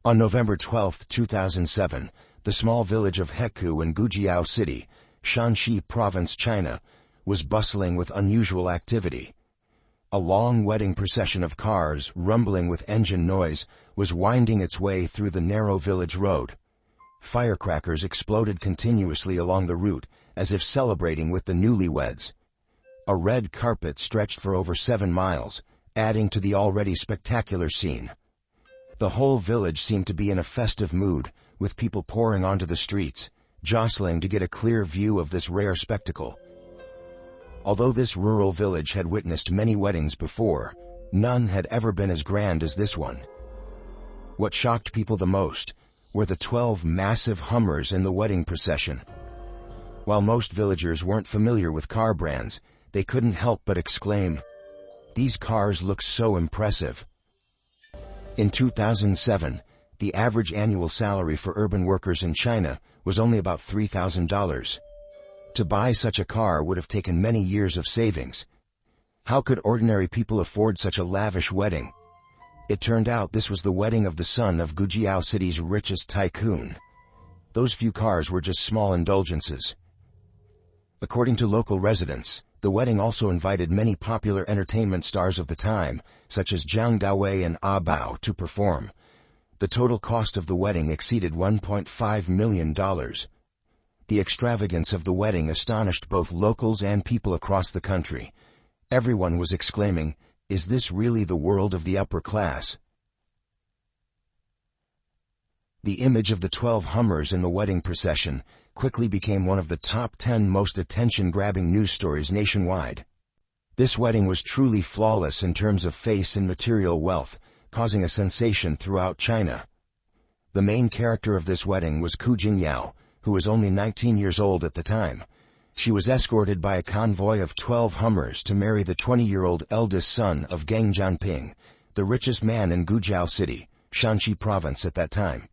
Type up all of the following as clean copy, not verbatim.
On November 12, 2007, the small village of Hekou in Gujiao City, Shanxi Province, China, was bustling with unusual activity. A long wedding procession of cars, rumbling with engine noise, was winding its way through the narrow village road. Firecrackers exploded continuously along the route, as if celebrating with the newlyweds. A red carpet stretched for over 7 miles, adding to the already spectacular scene. The whole village seemed to be in a festive mood, with people pouring onto the streets, jostling to get a clear view of this rare spectacle. Although this rural village had witnessed many weddings before, none had ever been as grand as this one. What shocked people the most were the 12 massive Hummers in the wedding procession. While most villagers weren't familiar with car brands, they couldn't help but exclaim, "These cars look so impressive." In 2007, the average annual salary for urban workers in China was only about $3,000. To buy such a car would have taken many years of savings. How could ordinary people afford such a lavish wedding? It turned out this was the wedding of the son of Gujiao City's richest tycoon. Those few cars were just small indulgences. According to local residents, the wedding also invited many popular entertainment stars of the time, such as Zhang Daowei and Ah Bao, to perform. The total cost of the wedding exceeded $1.5 million. The extravagance of the wedding astonished both locals and people across the country. Everyone was exclaiming, "Is this really the world of the upper class?" The image of the 12 Hummers in the wedding procession quickly became one of the top 10 most attention-grabbing news stories nationwide. This wedding was truly flawless in terms of face and material wealth, causing a sensation throughout China. The main character of this wedding was Ku Jingyao, who was only 19 years old at the time. She was escorted by a convoy of 12 Hummers to marry the 20-year-old eldest son of Geng Jianping, the richest man in Gujiao City, Shanxi Province at that time.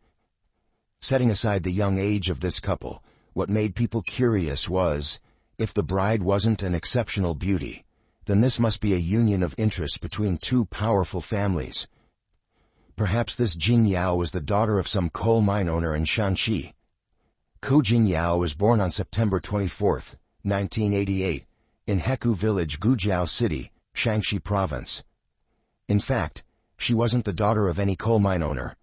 Setting aside the young age of this couple, what made people curious was, if the bride wasn't an exceptional beauty, then this must be a union of interest between two powerful families. Perhaps this Jingyao was the daughter of some coal mine owner in Shanxi. Ku Jingyao was born on September 24, 1988, in Hekou Village, Gujiao City, Shanxi Province. In fact, she wasn't the daughter of any coal mine owner.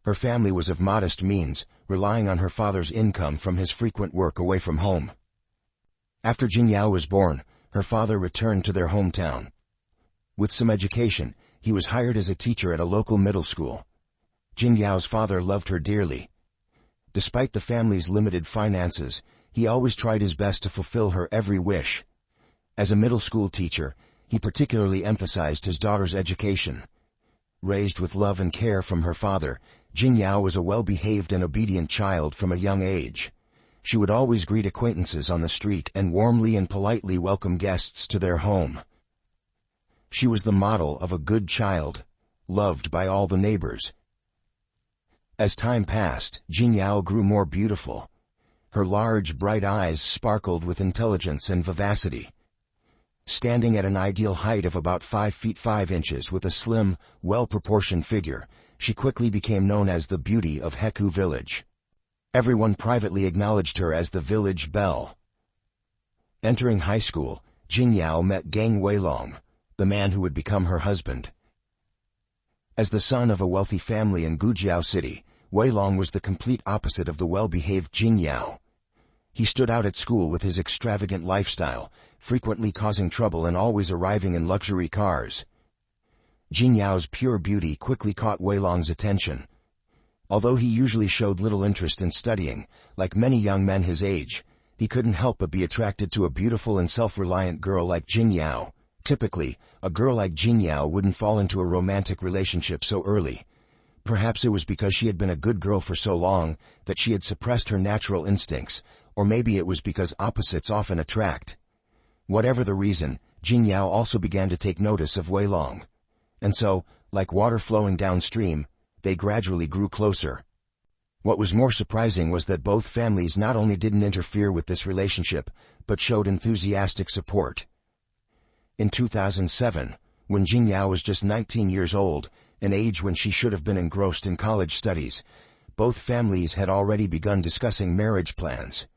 Her family was of modest means, relying on her father's income from his frequent work away from home. After Jingyao was born, her father returned to their hometown. With some education, he was hired as a teacher at a local middle school. Jingyao's father loved her dearly. Despite the family's limited finances, he always tried his best to fulfill her every wish. As a middle school teacher, he particularly emphasized his daughter's education. Raised with love and care from her father, Jingyao was a well-behaved and obedient child from a young age. She would always greet acquaintances on the street and warmly and politely welcome guests to their home. She was the model of a good child, loved by all the neighbors. As time passed, Jingyao grew more beautiful. Her large, bright eyes sparkled with intelligence and vivacity. Standing at an ideal height of about 5 feet 5 inches with a slim, well-proportioned figure, she quickly became known as the beauty of Hekou Village. Everyone privately acknowledged her as the village belle. Entering high school, Jingyao met Geng Weilong, the man who would become her husband. As the son of a wealthy family in Gujiao City, Weilong was the complete opposite of the well-behaved Jingyao. He stood out at school with his extravagant lifestyle, frequently causing trouble and always arriving in luxury cars. Jingyao's pure beauty quickly caught Weilong's attention. Although he usually showed little interest in studying, like many young men his age, he couldn't help but be attracted to a beautiful and self-reliant girl like Jingyao. Typically, a girl like Jingyao wouldn't fall into a romantic relationship so early. Perhaps it was because she had been a good girl for so long that she had suppressed her natural instincts, or maybe it was because opposites often attract. Whatever the reason, Jingyao also began to take notice of Weilong. And so, like water flowing downstream, they gradually grew closer. What was more surprising was that both families not only didn't interfere with this relationship, but showed enthusiastic support. In 2007, when Jingyao was just 19 years old, an age when she should have been engrossed in college studies. Both families had already begun discussing marriage plans.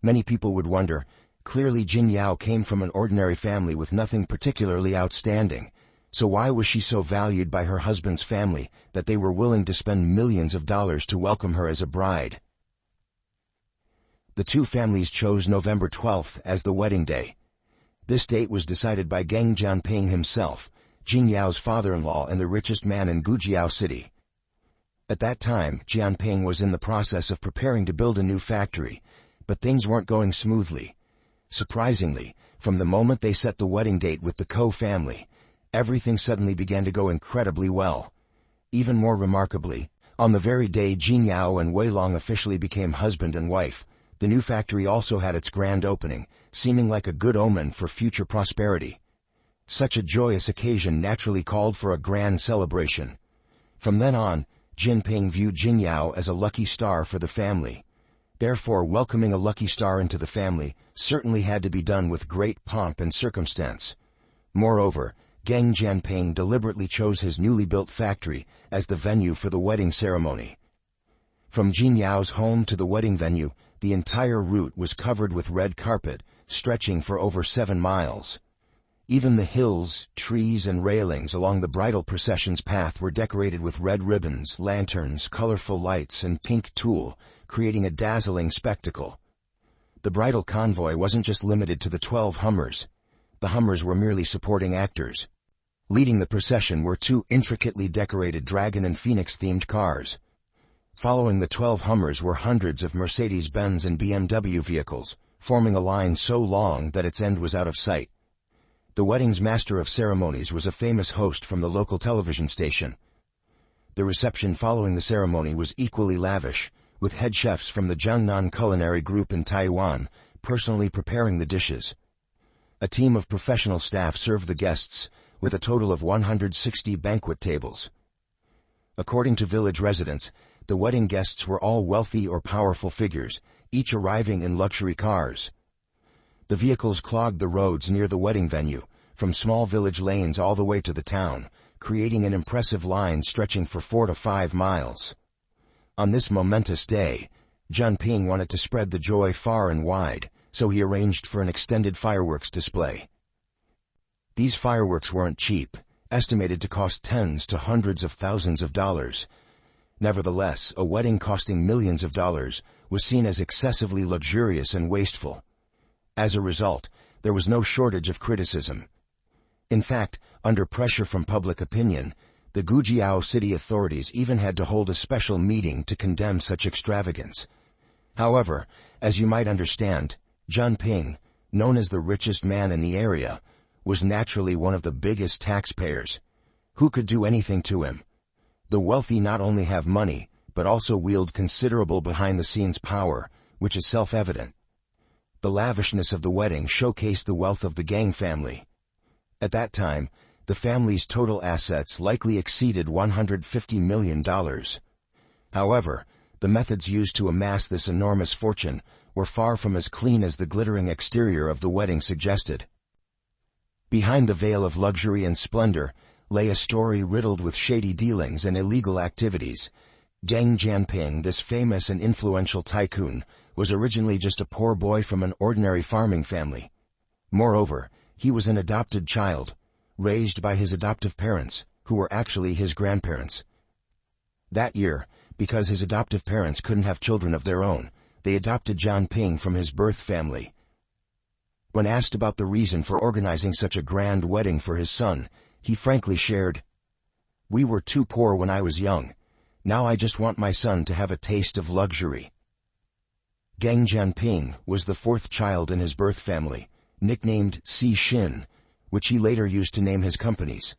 Many people would wonder, clearly Jin Yao came from an ordinary family with nothing particularly outstanding, so why was she so valued by her husband's family that they were willing to spend millions of dollars to welcome her as a bride? The two families chose November 12th as the wedding day. This date was decided by Geng Jianping himself, Jin Yao's father-in-law and the richest man in Gujiao City. At that time, Jianping was in the process of preparing to build a new factory, but things weren't going smoothly. Surprisingly, from the moment they set the wedding date with the Ko family, everything suddenly began to go incredibly well. Even more remarkably, on the very day Jin Yao and Wei Long officially became husband and wife, the new factory also had its grand opening, seeming like a good omen for future prosperity. Such a joyous occasion naturally called for a grand celebration. From then on, Jinping viewed Jin Yao as a lucky star for the family. Therefore, welcoming a lucky star into the family certainly had to be done with great pomp and circumstance. Moreover, Geng Jianping deliberately chose his newly built factory as the venue for the wedding ceremony. From Jin Yao's home to the wedding venue, the entire route was covered with red carpet, stretching for over 7 miles. Even the hills, trees, and railings along the bridal procession's path were decorated with red ribbons, lanterns, colorful lights, and pink tulle, creating a dazzling spectacle. The bridal convoy wasn't just limited to the 12 Hummers. The Hummers were merely supporting actors. Leading the procession were 2 intricately decorated dragon and phoenix-themed cars. Following the 12 Hummers were hundreds of Mercedes-Benz and BMW vehicles, forming a line so long that its end was out of sight. The wedding's master of ceremonies was a famous host from the local television station. The reception following the ceremony was equally lavish, with head chefs from the Jiangnan Culinary Group in Taiwan personally preparing the dishes. A team of professional staff served the guests, with a total of 160 banquet tables. According to village residents, the wedding guests were all wealthy or powerful figures, each arriving in luxury cars. The vehicles clogged the roads near the wedding venue, from small village lanes all the way to the town, creating an impressive line stretching for 4 to 5 miles. On this momentous day, Jianping wanted to spread the joy far and wide, so he arranged for an extended fireworks display. These fireworks weren't cheap, estimated to cost tens to hundreds of thousands of dollars. Nevertheless, a wedding costing millions of dollars was seen as excessively luxurious and wasteful. As a result, there was no shortage of criticism. In fact, under pressure from public opinion, the Gujiao city authorities even had to hold a special meeting to condemn such extravagance. However, as you might understand, Jianping, known as the richest man in the area, was naturally one of the biggest taxpayers. Who could do anything to him? The wealthy not only have money, but also wield considerable behind-the-scenes power, which is self-evident. The lavishness of the wedding showcased the wealth of the Geng family. At that time, the family's total assets likely exceeded $150 million. However, the methods used to amass this enormous fortune were far from as clean as the glittering exterior of the wedding suggested. Behind the veil of luxury and splendor lay a story riddled with shady dealings and illegal activities. Geng Jianping, this famous and influential tycoon, was originally just a poor boy from an ordinary farming family. Moreover, he was an adopted child, raised by his adoptive parents, who were actually his grandparents. That year, because his adoptive parents couldn't have children of their own, they adopted Jianping from his birth family. When asked about the reason for organizing such a grand wedding for his son, he frankly shared, "We were too poor when I was young. Now I just want my son to have a taste of luxury." Geng Jianping was the 4th child in his birth family, nicknamed Si Xin, which he later used to name his companies.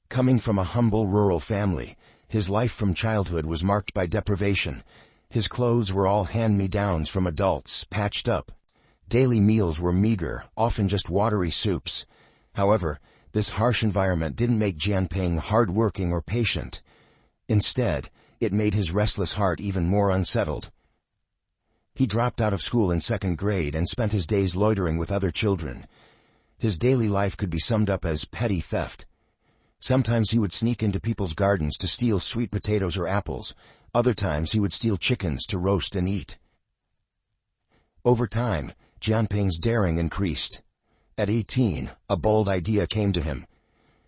Coming from a humble rural family, his life from childhood was marked by deprivation. His clothes were all hand-me-downs from adults, patched up. Daily meals were meager, often just watery soups. However, this harsh environment didn't make Jianping hard-working or patient. Instead, it made his restless heart even more unsettled. He dropped out of school in 2nd grade and spent his days loitering with other children. His daily life could be summed up as petty theft. Sometimes he would sneak into people's gardens to steal sweet potatoes or apples. Other times he would steal chickens to roast and eat. Over time, Jianping's daring increased. At 18, a bold idea came to him.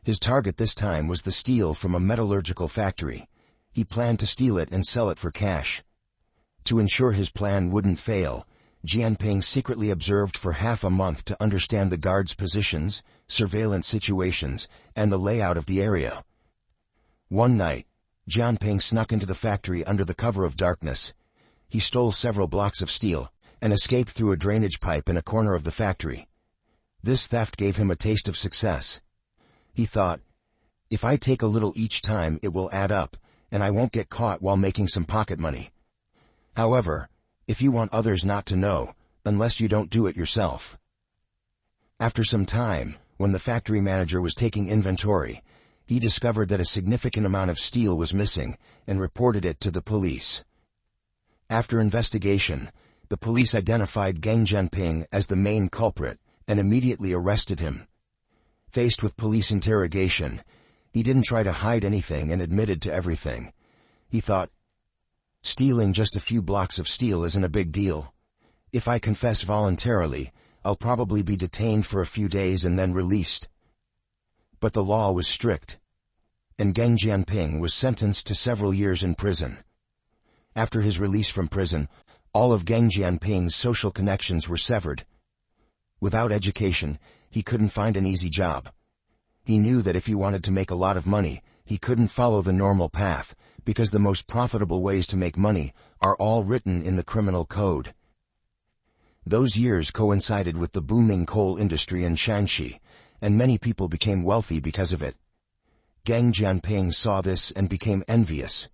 His target this time was the steel from a metallurgical factory. He planned to steal it and sell it for cash. To ensure his plan wouldn't fail, Jianping secretly observed for half a month to understand the guards' positions, surveillance situations, and the layout of the area. One night, Jianping snuck into the factory under the cover of darkness. He stole several blocks of steel and escaped through a drainage pipe in a corner of the factory. This theft gave him a taste of success. He thought, if I take a little each time, it will add up, and I won't get caught while making some pocket money. However, if you want others not to know, unless you don't do it yourself. After some time, when the factory manager was taking inventory, he discovered that a significant amount of steel was missing and reported it to the police. After investigation, the police identified Gang Jianping as the main culprit and immediately arrested him. Faced with police interrogation, he didn't try to hide anything and admitted to everything. He thought, stealing just a few blocks of steel isn't a big deal. If I confess voluntarily, I'll probably be detained for a few days and then released. But the law was strict, and Gang Jianping was sentenced to several years in prison. After his release from prison, all of Gang Jianping's social connections were severed. Without education, he couldn't find an easy job. He knew that if he wanted to make a lot of money, he couldn't follow the normal path, because the most profitable ways to make money are all written in the criminal code. Those years coincided with the booming coal industry in Shanxi, and many people became wealthy because of it. Gang Jianping saw this and became envious.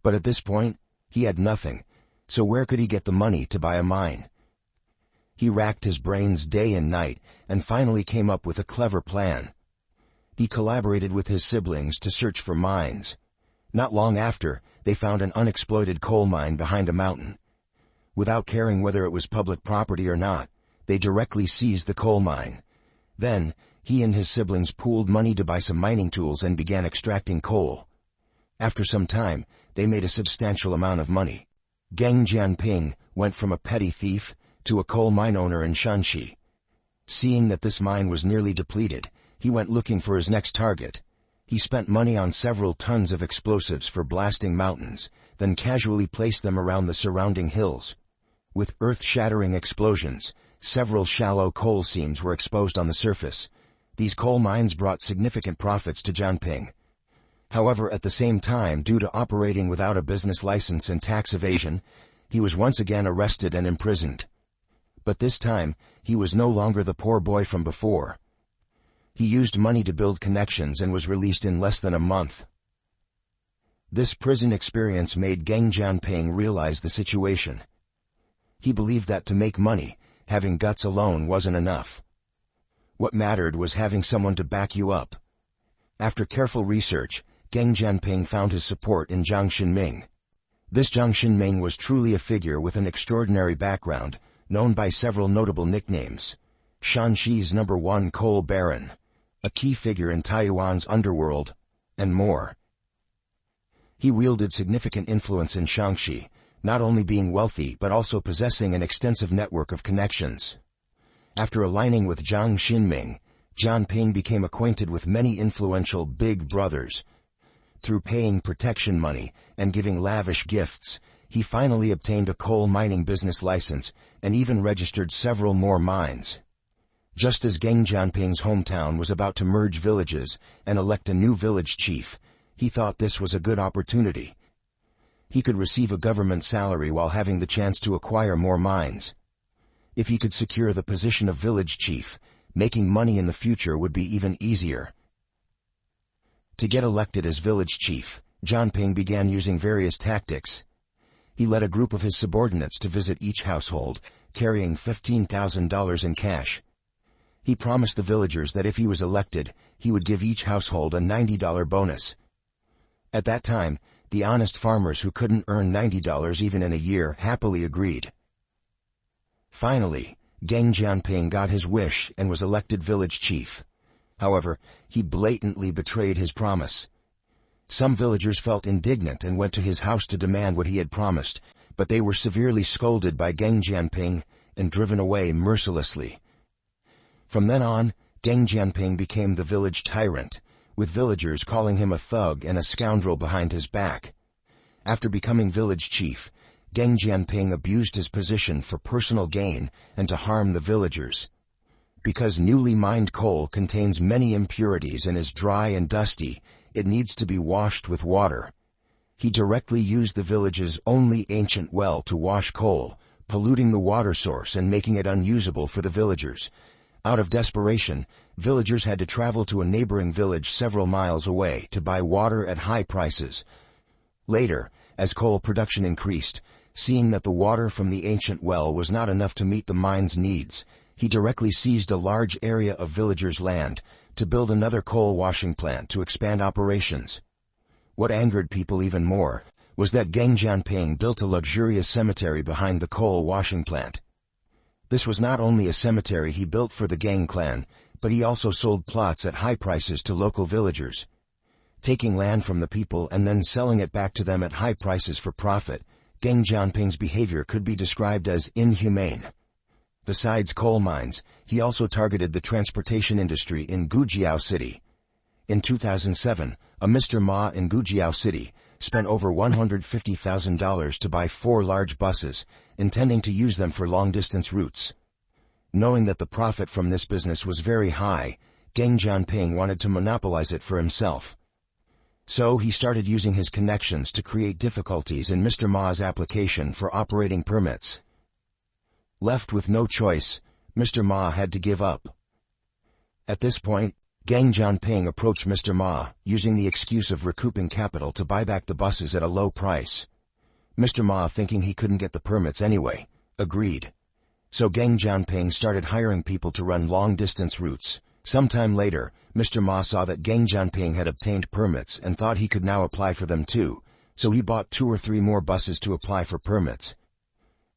But at this point, he had nothing, so where could he get the money to buy a mine? He racked his brains day and night, and finally came up with a clever plan. He collaborated with his siblings to search for mines. Not long after, they found an unexploited coal mine behind a mountain. Without caring whether it was public property or not, they directly seized the coal mine. Then, he and his siblings pooled money to buy some mining tools and began extracting coal. After some time, they made a substantial amount of money. Gang Jianping went from a petty thief to a coal mine owner in Shanxi. Seeing that this mine was nearly depleted, he went looking for his next target. He spent money on several tons of explosives for blasting mountains, then casually placed them around the surrounding hills. With earth-shattering explosions, several shallow coal seams were exposed on the surface. These coal mines brought significant profits to Jianping. However, at the same time, due to operating without a business license and tax evasion, he was once again arrested and imprisoned. But this time, he was no longer the poor boy from before. He used money to build connections and was released in less than a month. This prison experience made Gang Jianping realize the situation. He believed that to make money, having guts alone wasn't enough. What mattered was having someone to back you up. After careful research, Gang Jianping found his support in Jiang Xinming. This Jiang Xinming was truly a figure with an extraordinary background, known by several notable nicknames. Shanxi's #1 coal baron, a key figure in Taiwan's underworld, and more. He wielded significant influence in Shanxi, not only being wealthy but also possessing an extensive network of connections. After aligning with Jiang Xinming, Jianping became acquainted with many influential big brothers. Through paying protection money and giving lavish gifts, he finally obtained a coal mining business license and even registered several more mines. Just as Gang Jianping's hometown was about to merge villages and elect a new village chief, he thought this was a good opportunity. He could receive a government salary while having the chance to acquire more mines. If he could secure the position of village chief, making money in the future would be even easier. To get elected as village chief, Jianping began using various tactics. He led a group of his subordinates to visit each household, carrying $15,000 in cash. He promised the villagers that if he was elected, he would give each household a $90 bonus. At that time, the honest farmers who couldn't earn $90 even in a year happily agreed. Finally, Gang Jianping got his wish and was elected village chief. However, he blatantly betrayed his promise. Some villagers felt indignant and went to his house to demand what he had promised, but they were severely scolded by Geng Jianping and driven away mercilessly. From then on, Geng Jianping became the village tyrant, with villagers calling him a thug and a scoundrel behind his back. After becoming village chief, Geng Jianping abused his position for personal gain and to harm the villagers. Because newly mined coal contains many impurities and is dry and dusty, it needs to be washed with water. He directly used the village's only ancient well to wash coal, polluting the water source and making it unusable for the villagers. Out of desperation, villagers had to travel to a neighboring village several miles away to buy water at high prices. Later, as coal production increased, seeing that the water from the ancient well was not enough to meet the mine's needs, he directly seized a large area of villagers' land to build another coal washing plant to expand operations. What angered people even more was that Geng Jianping built a luxurious cemetery behind the coal washing plant. This was not only a cemetery he built for the Geng clan, but he also sold plots at high prices to local villagers. Taking land from the people and then selling it back to them at high prices for profit, Geng Jianping's behavior could be described as inhumane. Besides coal mines, he also targeted the transportation industry in Gujiao City. In 2007, a Mr. Ma in Gujiao City spent over $150,000 to buy 4 large buses, intending to use them for long-distance routes. Knowing that the profit from this business was very high, Geng Jianping wanted to monopolize it for himself. So he started using his connections to create difficulties in Mr. Ma's application for operating permits. Left with no choice, Mr. Ma had to give up. At this point, Geng Jianping approached Mr. Ma, using the excuse of recouping capital to buy back the buses at a low price. Mr. Ma, thinking he couldn't get the permits anyway, agreed. So Geng Jianping started hiring people to run long-distance routes. Sometime later, Mr. Ma saw that Geng Jianping had obtained permits and thought he could now apply for them too, so he bought 2 or 3 more buses to apply for permits.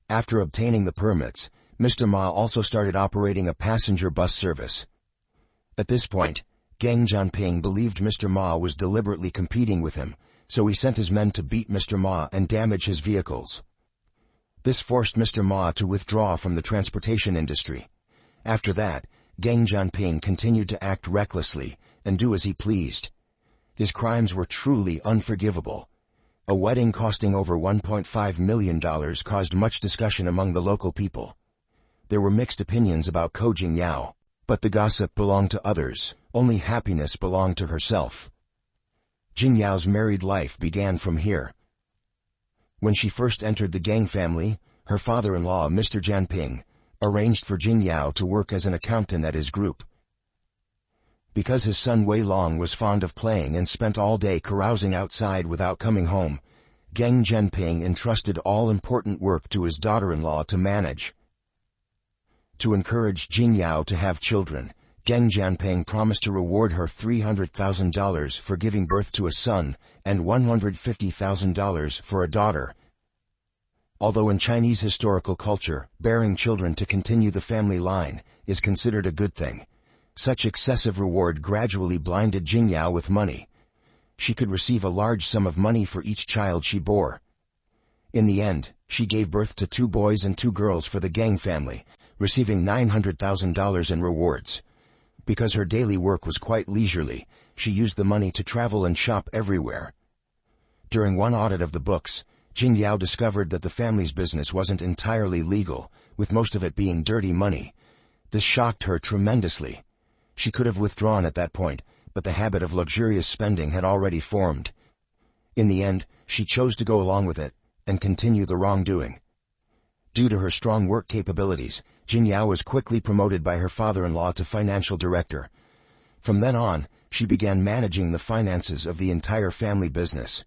After obtaining the permits, Mr. Ma also started operating a passenger bus service. At this point, Geng Jianping believed Mr. Ma was deliberately competing with him, so he sent his men to beat Mr. Ma and damage his vehicles. This forced Mr. Ma to withdraw from the transportation industry. After that, Geng Jianping continued to act recklessly and do as he pleased. His crimes were truly unforgivable. A wedding costing over $1.5 million caused much discussion among the local people. There were mixed opinions about Ko Jingyao, but the gossip belonged to others, only happiness belonged to herself. Jingyao's married life began from here. When she first entered the Geng family, her father-in-law, Mr. Jianping, arranged for Jingyao to work as an accountant at his group. Because his son Wei Long was fond of playing and spent all day carousing outside without coming home, Geng Jianping entrusted all important work to his daughter-in-law to manage. To encourage Jingyao to have children, Geng Jianping promised to reward her $300,000 for giving birth to a son and $150,000 for a daughter. Although in Chinese historical culture, bearing children to continue the family line is considered a good thing, such excessive reward gradually blinded Jingyao with money. She could receive a large sum of money for each child she bore. In the end, she gave birth to 2 boys and 2 girls for the Geng family, receiving $900,000 in rewards. Because her daily work was quite leisurely, she used the money to travel and shop everywhere. During one audit of the books, Jingyao discovered that the family's business wasn't entirely legal, with most of it being dirty money. This shocked her tremendously. She could have withdrawn at that point, but the habit of luxurious spending had already formed. In the end, she chose to go along with it and continue the wrongdoing. Due to her strong work capabilities, Jingyao was quickly promoted by her father-in-law to financial director. From then on, she began managing the finances of the entire family business.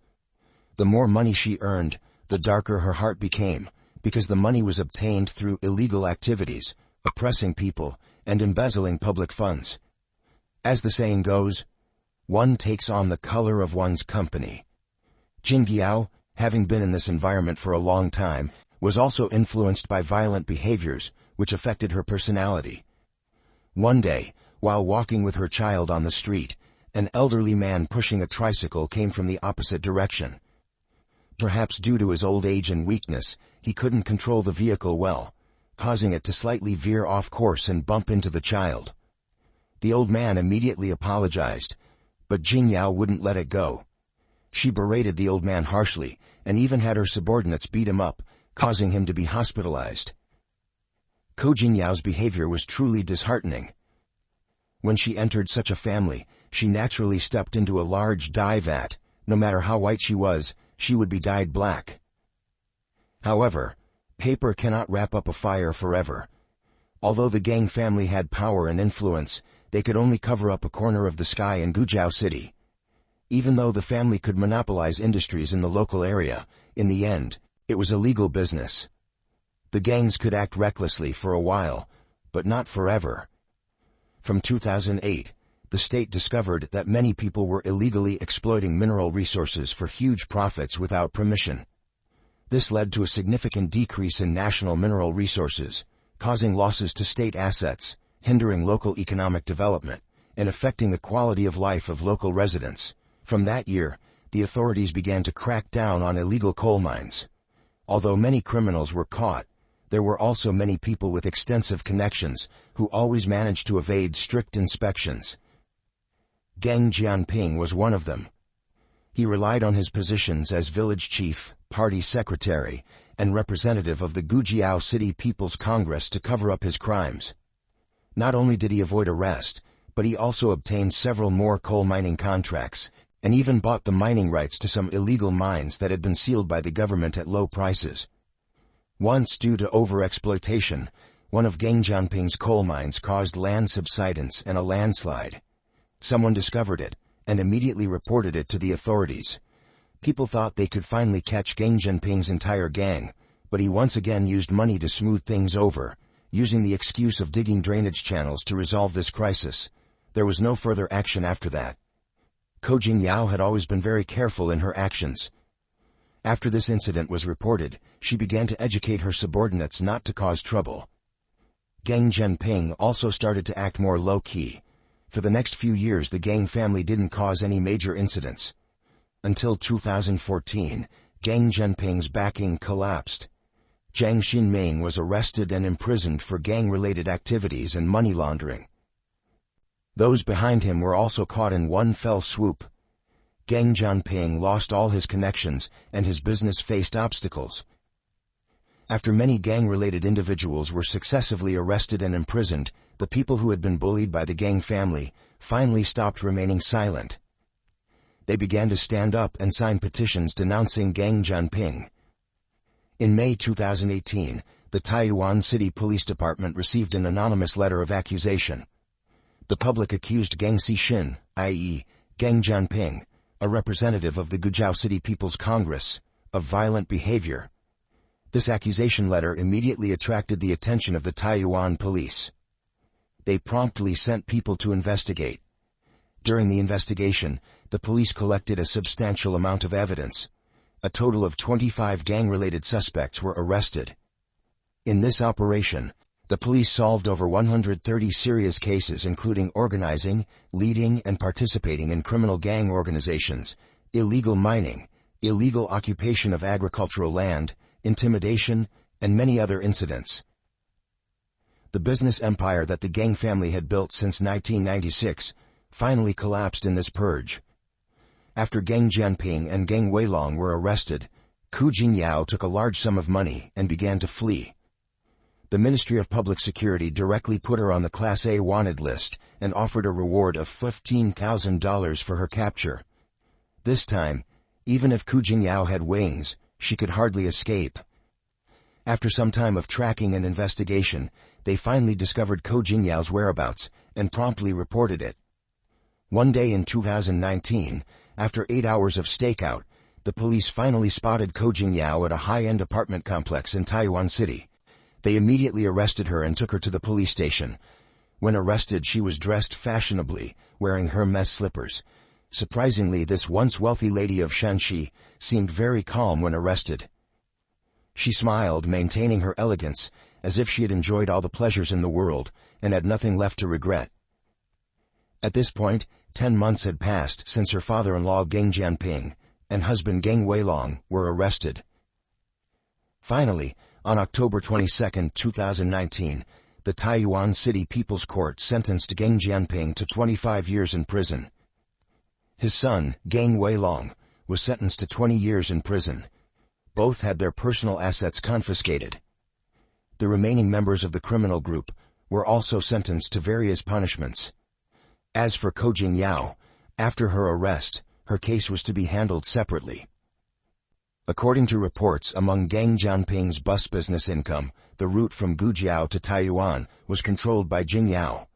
The more money she earned, the darker her heart became, because the money was obtained through illegal activities, oppressing people, and embezzling public funds. As the saying goes, one takes on the color of one's company. Jingyao, having been in this environment for a long time, was also influenced by violent behaviors, which affected her personality. One day, While walking with her child on the street, an elderly man pushing a tricycle came from the opposite direction. Perhaps due to his old age and weakness, he couldn't control the vehicle well, causing it to slightly veer off course and bump into the child. The old man immediately apologized, but Jing Yao wouldn't let it go. She berated the old man harshly, and even had her subordinates beat him up, causing him to be hospitalized. Ko Jingyao's behavior was truly disheartening. When she entered such a family, she naturally stepped into a large dye vat. No matter how white she was, she would be dyed black. However, paper cannot wrap up a fire forever. Although the gang family had power and influence, they could only cover up a corner of the sky in Gujiao City. Even though the family could monopolize industries in the local area, in the end, it was illegal business. The gangs could act recklessly for a while, but not forever. From 2008, the state discovered that many people were illegally exploiting mineral resources for huge profits without permission. This led to a significant decrease in national mineral resources, causing losses to state assets, hindering local economic development, and affecting the quality of life of local residents. From that year, the authorities began to crack down on illegal coal mines. Although many criminals were caught, there were also many people with extensive connections who always managed to evade strict inspections. Geng Jianping was one of them. He relied on his positions as village chief, party secretary, and representative of the Gujiao City People's Congress to cover up his crimes. Not only did he avoid arrest, but he also obtained several more coal mining contracts, and even bought the mining rights to some illegal mines that had been sealed by the government at low prices. Once, due to overexploitation, one of Geng Jianping's coal mines caused land subsidence and a landslide. Someone discovered it, and immediately reported it to the authorities. People thought they could finally catch Geng Jianping's entire gang, but he once again used money to smooth things over, using the excuse of digging drainage channels to resolve this crisis. There was no further action after that. Ko Jingyao had always been very careful in her actions. After this incident was reported, she began to educate her subordinates not to cause trouble. Geng Jianping also started to act more low-key. For the next few years the gang family didn't cause any major incidents. Until 2014, Geng Jianping's backing collapsed. Jiang Xinming was arrested and imprisoned for gang-related activities and money laundering. Those behind him were also caught in one fell swoop. Geng Jianping lost all his connections, and his business faced obstacles. After many gang-related individuals were successively arrested and imprisoned, the people who had been bullied by the gang family finally stopped remaining silent. They began to stand up and sign petitions denouncing Geng Jianping. In May 2018, the Taiyuan City Police Department received an anonymous letter of accusation. The public accused Geng Xixin, i.e., Geng Jianping, a representative of the Gujiao City People's Congress, of violent behavior. This accusation letter immediately attracted the attention of the Taiyuan police. They promptly sent people to investigate. During the investigation, the police collected a substantial amount of evidence. A total of 25 gang-related suspects were arrested. In this operation, the police solved over 130 serious cases including organizing, leading and participating in criminal gang organizations, illegal mining, illegal occupation of agricultural land, intimidation, and many other incidents. The business empire that the gang family had built since 1996 finally collapsed in this purge. After Geng Jianping and Geng Weilong were arrested, Ku Jingyao took a large sum of money and began to flee. The Ministry of Public Security directly put her on the Class A wanted list and offered a reward of $15,000 for her capture. This time, even if Ku Jingyao had wings, she could hardly escape. After some time of tracking and investigation, they finally discovered Ko Jingyao's whereabouts and promptly reported it. One day in 2019, after 8 hours of stakeout, the police finally spotted Ko Jingyao at a high-end apartment complex in Taiyuan City. They immediately arrested her and took her to the police station. When arrested, she was dressed fashionably, wearing Hermes slippers. Surprisingly, this once wealthy lady of Shanxi seemed very calm when arrested. She smiled, maintaining her elegance, as if she had enjoyed all the pleasures in the world and had nothing left to regret. At this point, 10 months had passed since her father-in-law Geng Jianping and husband Geng Weilong were arrested. Finally, on October 22, 2019, the Taiyuan City People's Court sentenced Geng Jianping to 25 years in prison. His son, Geng Weilong, was sentenced to 20 years in prison. Both had their personal assets confiscated. The remaining members of the criminal group were also sentenced to various punishments. As for Ko Jingyao, after her arrest, her case was to be handled separately. According to reports, among Geng Jianping's bus business income, the route from Gujiao to Taiyuan was controlled by Jingyao.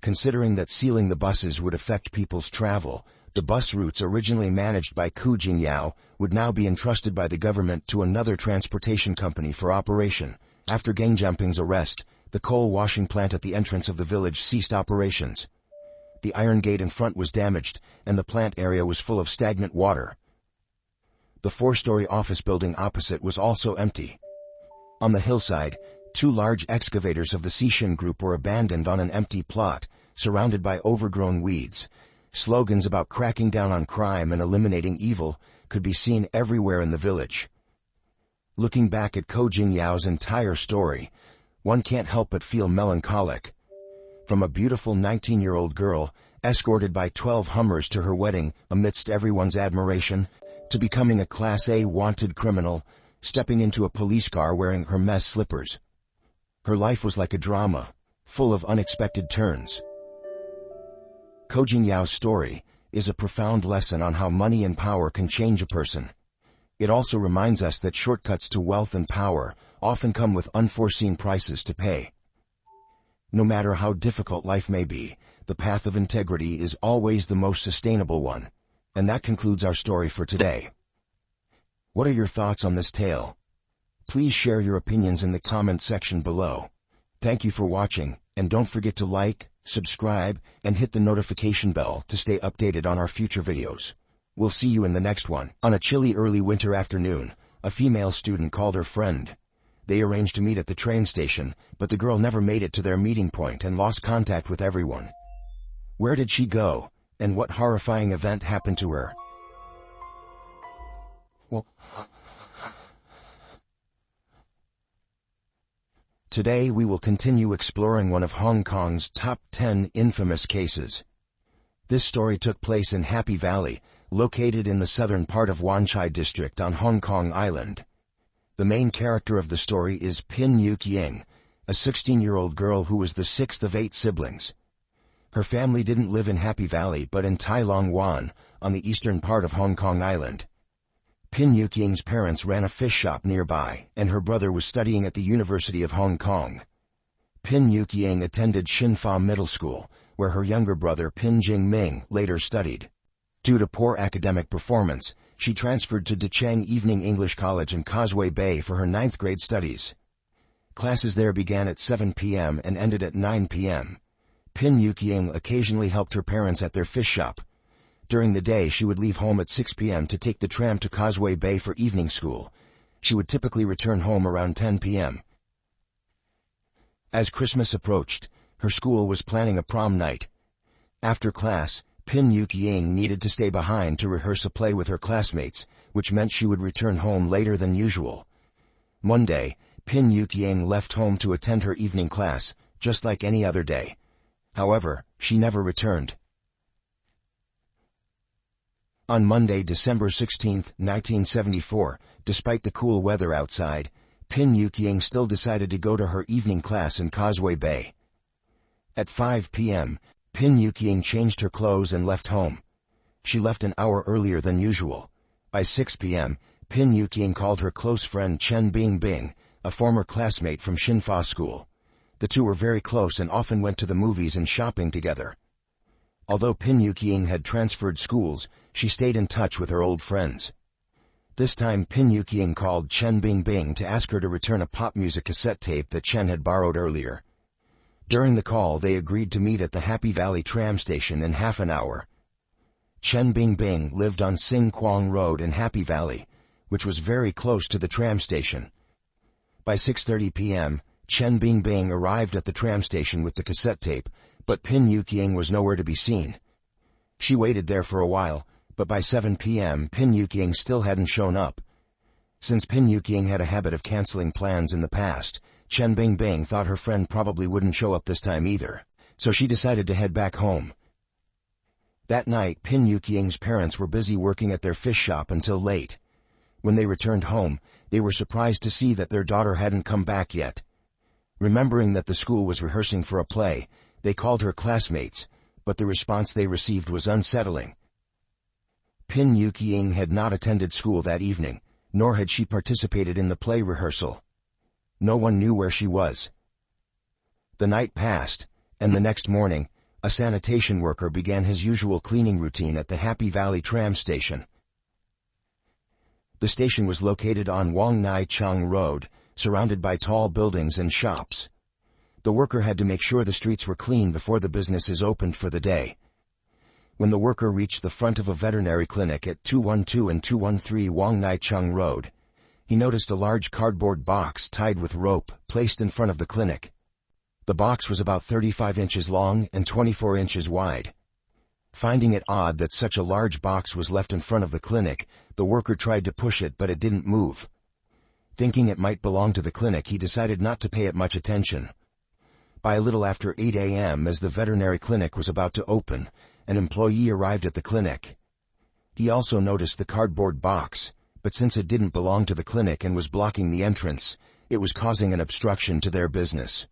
Considering that sealing the buses would affect people's travel, the bus routes originally managed by Ko Jingyao would now be entrusted by the government to another transportation company for operation. After Geng Jianping's arrest, the coal washing plant at the entrance of the village ceased operations. The iron gate in front was damaged, and the plant area was full of stagnant water. The 4-story office building opposite was also empty. On the hillside, 2 large excavators of the Xishan Group were abandoned on an empty plot, surrounded by overgrown weeds. Slogans about cracking down on crime and eliminating evil could be seen everywhere in the village. Looking back at Ko Jingyao's entire story, one can't help but feel melancholic. From a beautiful 19-year-old girl, escorted by 12 Hummers to her wedding amidst everyone's admiration, to becoming a Class A wanted criminal, stepping into a police car wearing Hermes slippers. Her life was like a drama, full of unexpected turns. Ko Jingyao's story is a profound lesson on how money and power can change a person. It also reminds us that shortcuts to wealth and power often come with unforeseen prices to pay. No matter how difficult life may be, the path of integrity is always the most sustainable one. And that concludes our story for today. What are your thoughts on this tale? Please share your opinions in the comment section below. Thank you for watching, and don't forget to like, subscribe, and hit the notification bell to stay updated on our future videos. We'll see you in the next one. On a chilly early winter afternoon, a female student called her friend. They arranged to meet at the train station, but the girl never made it to their meeting point and lost contact with everyone. Where did she go, and what horrifying event happened to her? Well, today we will continue exploring one of Hong Kong's top 10 infamous cases. This story took place in Happy Valley, located in the southern part of Wan Chai district on Hong Kong Island. The main character of the story is Pin Yuk Ying, a 16-year-old girl who was the 6th of 8 siblings. Her family didn't live in Happy Valley but in Tai Long Wan, on the eastern part of Hong Kong Island. Pin Yuk Ying's parents ran a fish shop nearby, and her brother was studying at the University of Hong Kong. Pin Yuk Ying attended Shinfa Middle School, where her younger brother Pin Jing Ming later studied. Due to poor academic performance, she transferred to Decheng Evening English College in Causeway Bay for her 9th grade studies. Classes there began at 7 p.m. and ended at 9 p.m. Pin Yuk Ying occasionally helped her parents at their fish shop. During the day she would leave home at 6 p.m. to take the tram to Causeway Bay for evening school. She would typically return home around 10 p.m. As Christmas approached, her school was planning a prom night. After class, Pin Yuk Ying needed to stay behind to rehearse a play with her classmates, which meant she would return home later than usual. Monday, Pin Yuk Ying left home to attend her evening class, just like any other day. However, she never returned. On Monday, December 16, 1974, despite the cool weather outside, Pin Yuk Ying still decided to go to her evening class in Causeway Bay. At 5 p.m., Pin Yuk Ying changed her clothes and left home. She left an hour earlier than usual. By 6 p.m., Pin Yuk Ying called her close friend Chen Bingbing, a former classmate from Shinfa School. The two were very close and often went to the movies and shopping together. Although Pin Yuk Ying had transferred schools, she stayed in touch with her old friends. This time Pin Yuk Ying called Chen Bingbing to ask her to return a pop music cassette tape that Chen had borrowed earlier. During the call they agreed to meet at the Happy Valley tram station in half an hour. Chen Bingbing lived on Sing Kwong Road in Happy Valley, which was very close to the tram station. By 6:30 p.m., Chen Bingbing arrived at the tram station with the cassette tape, But Pin Yuqing was nowhere to be seen. She waited there for a while, but by 7 p.m. Pin Yuqing still hadn't shown up. Since Pin Yuqing had a habit of canceling plans in the past, Chen Bingbing thought her friend probably wouldn't show up this time either, so she decided to head back home. That night, Pin Yuqing's parents were busy working at their fish shop until late. When they returned home, they were surprised to see that their daughter hadn't come back yet. Remembering that the school was rehearsing for a play, they called her classmates, but the response they received was unsettling. Pin Yuqing had not attended school that evening, nor had she participated in the play rehearsal. No one knew where she was. The night passed, and the next morning, a sanitation worker began his usual cleaning routine at the Happy Valley tram station. The station was located on Wang Nai Chang Road, surrounded by tall buildings and shops. The worker had to make sure the streets were clean before the businesses opened for the day. When the worker reached the front of a veterinary clinic at 212 and 213 Wang Nai Chang Road, he noticed a large cardboard box tied with rope placed in front of the clinic. The box was about 35 inches long and 24 inches wide. Finding it odd that such a large box was left in front of the clinic, the worker tried to push it, but it didn't move. Thinking it might belong to the clinic, he decided not to pay it much attention. By a little after 8 a.m., as the veterinary clinic was about to open, an employee arrived at the clinic. He also noticed the cardboard box, but since it didn't belong to the clinic and was blocking the entrance, it was causing an obstruction to their business.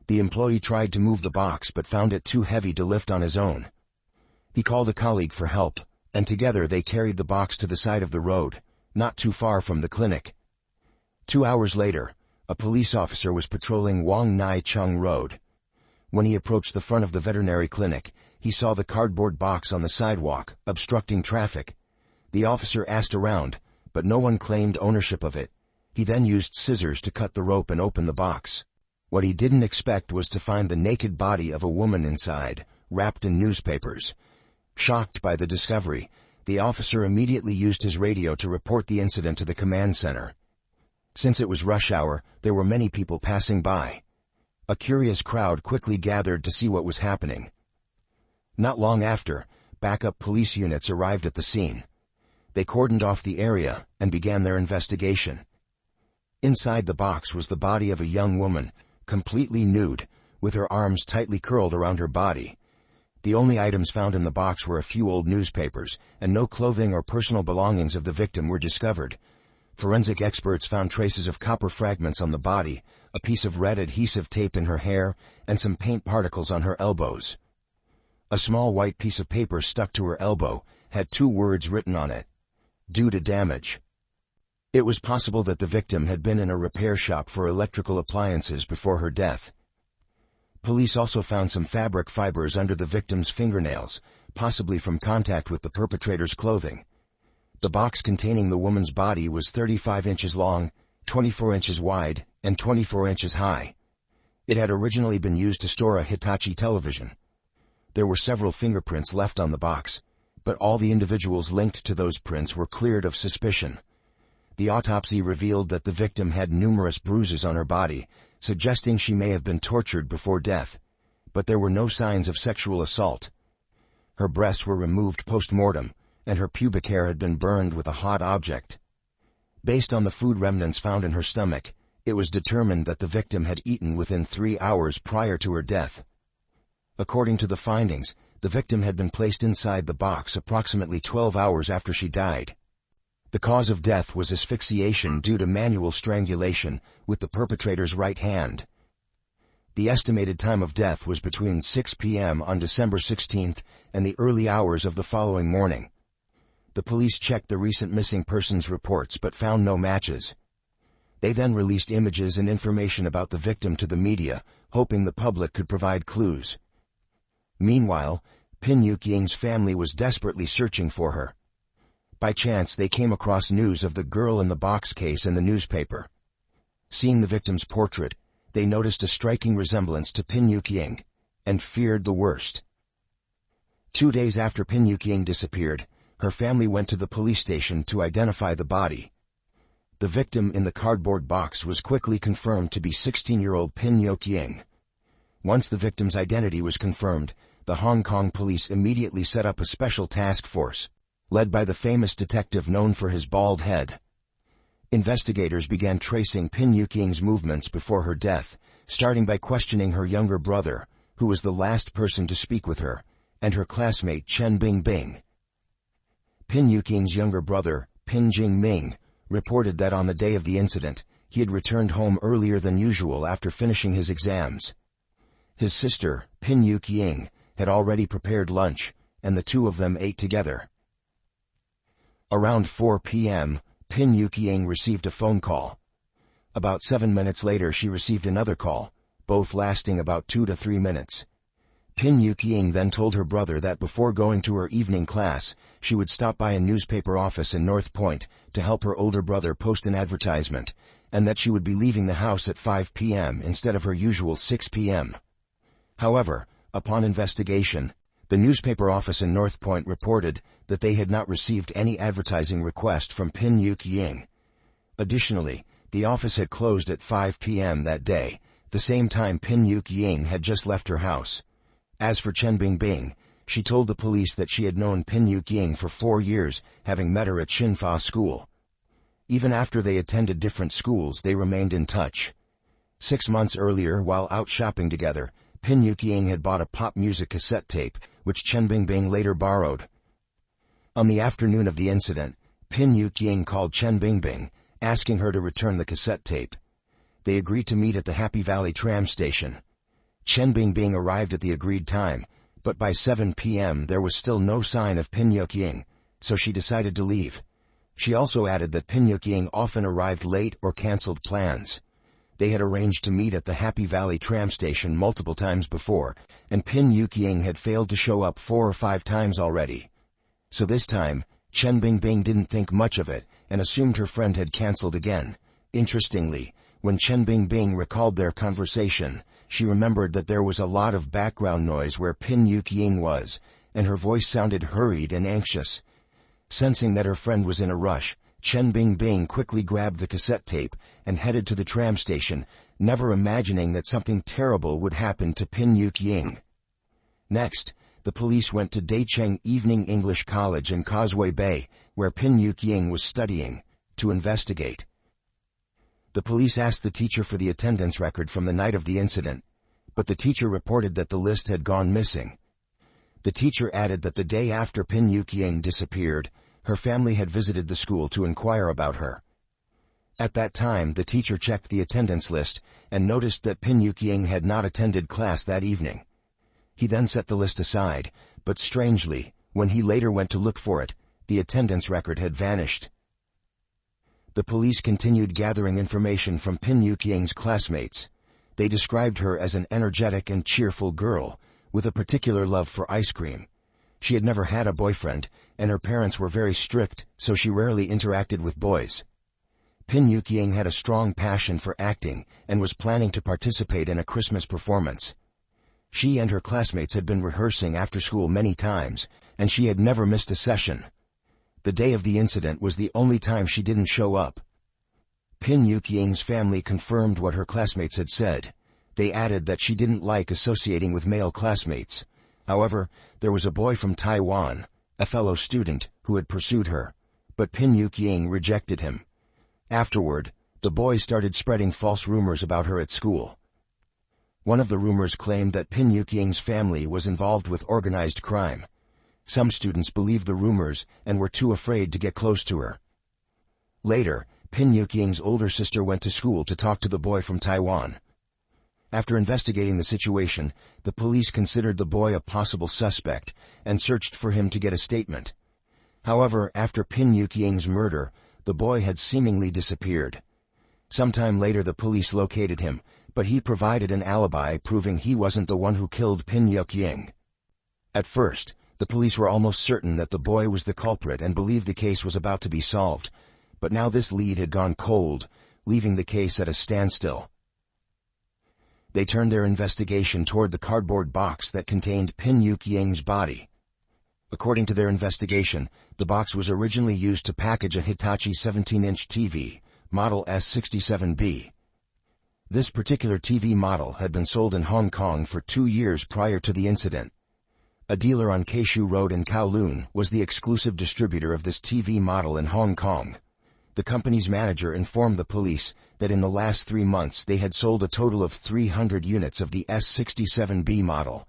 The employee tried to move the box but found it too heavy to lift on his own. He called a colleague for help, and together they carried the box to the side of the road, not too far from the clinic. 2 hours later, a police officer was patrolling Wang Nai Chang Road. When he approached the front of the veterinary clinic, he saw the cardboard box on the sidewalk, obstructing traffic. The officer asked around, but no one claimed ownership of it. He then used scissors to cut the rope and open the box. What he didn't expect was to find the naked body of a woman inside, wrapped in newspapers. Shocked by the discovery, the officer immediately used his radio to report the incident to the command center. Since it was rush hour, there were many people passing by. A curious crowd quickly gathered to see what was happening. Not long after, backup police units arrived at the scene. They cordoned off the area and began their investigation. Inside the box was the body of a young woman, completely nude, with her arms tightly curled around her body. The only items found in the box were a few old newspapers, and no clothing or personal belongings of the victim were discovered. Forensic experts found traces of copper fragments on the body, a piece of red adhesive tape in her hair, and some paint particles on her elbows. A small white piece of paper stuck to her elbow had 2 words written on it: "Due to damage." It was possible that the victim had been in a repair shop for electrical appliances before her death. Police also found some fabric fibers under the victim's fingernails, possibly from contact with the perpetrator's clothing. The box containing the woman's body was 35 inches long, 24 inches wide, and 24 inches high. It had originally been used to store a Hitachi television. There were several fingerprints left on the box, but all the individuals linked to those prints were cleared of suspicion. The autopsy revealed that the victim had numerous bruises on her body, suggesting she may have been tortured before death, but there were no signs of sexual assault. Her breasts were removed post-mortem, and her pubic hair had been burned with a hot object. Based on the food remnants found in her stomach, it was determined that the victim had eaten within 3 hours prior to her death. According to the findings, the victim had been placed inside the box approximately 12 hours after she died. The cause of death was asphyxiation due to manual strangulation with the perpetrator's right hand. The estimated time of death was between 6 p.m. on December 16th and the early hours of the following morning. The police checked the recent missing persons reports but found no matches. They then released images and information about the victim to the media, hoping the public could provide clues. Meanwhile, Pin Yuqing's family was desperately searching for her. By chance, they came across news of the girl in the box case in the newspaper. Seeing the victim's portrait, they noticed a striking resemblance to Pin Yuqing, and feared the worst. 2 days after Pin Yuqing disappeared, her family went to the police station to identify the body. The victim in the cardboard box was quickly confirmed to be 16-year-old Pin Yuqing. Once the victim's identity was confirmed, the Hong Kong police immediately set up a special task force, led by the famous detective known for his bald head. Investigators began tracing Pin Yuking's movements before her death, starting by questioning her younger brother, who was the last person to speak with her, and her classmate Chen Bingbing. Pin Yuking's younger brother, Pin Jingming, reported that on the day of the incident, he had returned home earlier than usual after finishing his exams. His sister, Pin Yuqing, had already prepared lunch, and the two of them ate together. Around 4 p.m., Pin Yuqing received a phone call. About 7 minutes later she received another call, both lasting about 2 to 3 minutes. Pin Yuqing then told her brother that before going to her evening class, she would stop by a newspaper office in North Point to help her older brother post an advertisement, and that she would be leaving the house at 5 p.m. instead of her usual 6 p.m. However, upon investigation, the newspaper office in North Point reported that they had not received any advertising request from Pin Yuqing. Additionally, the office had closed at 5 p.m. that day, the same time Pin Yuqing had just left her house. As for Chen Bingbing, she told the police that she had known Pin Yuqing for 4 years, having met her at Xinfa School. Even after they attended different schools, they remained in touch. 6 months earlier, while out shopping together, Pin Yuqing had bought a pop music cassette tape, which Chen Bingbing later borrowed. On the afternoon of the incident, Pin Yuqing called Chen Bingbing, asking her to return the cassette tape. They agreed to meet at the Happy Valley tram station. Chen Bingbing arrived at the agreed time, but by 7 p.m. there was still no sign of Pin Yuqing, so she decided to leave. She also added that Pin Yuqing often arrived late or canceled plans. They had arranged to meet at the Happy Valley tram station multiple times before, and Pin Yuqing had failed to show up 4 or 5 times already. So this time, Chen Bingbing didn't think much of it, and assumed her friend had canceled again. Interestingly, when Chen Bingbing recalled their conversation, she remembered that there was a lot of background noise where Pin Yuqing was, and her voice sounded hurried and anxious. Sensing that her friend was in a rush, Chen Bingbing quickly grabbed the cassette tape and headed to the tram station, never imagining that something terrible would happen to Pin Yuqing. Next, the police went to Dacheng Evening English College in Causeway Bay, where Pin Yuqing was studying, to investigate. The police asked the teacher for the attendance record from the night of the incident, but the teacher reported that the list had gone missing. The teacher added that the day after Pin Yuqing disappeared, her family had visited the school to inquire about her. At that time, the teacher checked the attendance list and noticed that Pin Yuqing had not attended class that evening. He then set the list aside, but strangely, when he later went to look for it, the attendance record had vanished. The police continued gathering information from Pin Yuqing's classmates. They described her as an energetic and cheerful girl, with a particular love for ice cream. She had never had a boyfriend, and her parents were very strict, so she rarely interacted with boys. Pin Yuqing had a strong passion for acting, and was planning to participate in a Christmas performance. She and her classmates had been rehearsing after school many times, and she had never missed a session. The day of the incident was the only time she didn't show up. Pin Yuqing's family confirmed what her classmates had said. They added that she didn't like associating with male classmates. However, there was a boy from Taiwan, a fellow student, who had pursued her, but Pin Yuqing rejected him. Afterward, the boy started spreading false rumors about her at school. One of the rumors claimed that Pin Yuqing's family was involved with organized crime. Some students believed the rumors and were too afraid to get close to her. Later, Pin Yuqing's older sister went to school to talk to the boy from Taiwan. After investigating the situation, the police considered the boy a possible suspect and searched for him to get a statement. However, after Pin Yuqing's murder, the boy had seemingly disappeared. Sometime later the police located him, but he provided an alibi proving he wasn't the one who killed Pin Yuqing. At first, the police were almost certain that the boy was the culprit and believed the case was about to be solved, but now this lead had gone cold, leaving the case at a standstill. They turned their investigation toward the cardboard box that contained Pin Yuqing's body. According to their investigation, the box was originally used to package a Hitachi 17-inch TV, model S67B. This particular TV model had been sold in Hong Kong for 2 years prior to the incident. A dealer on Kaishu Road in Kowloon was the exclusive distributor of this TV model in Hong Kong. The company's manager informed the police that in the last 3 months they had sold a total of 300 units of the S67B model.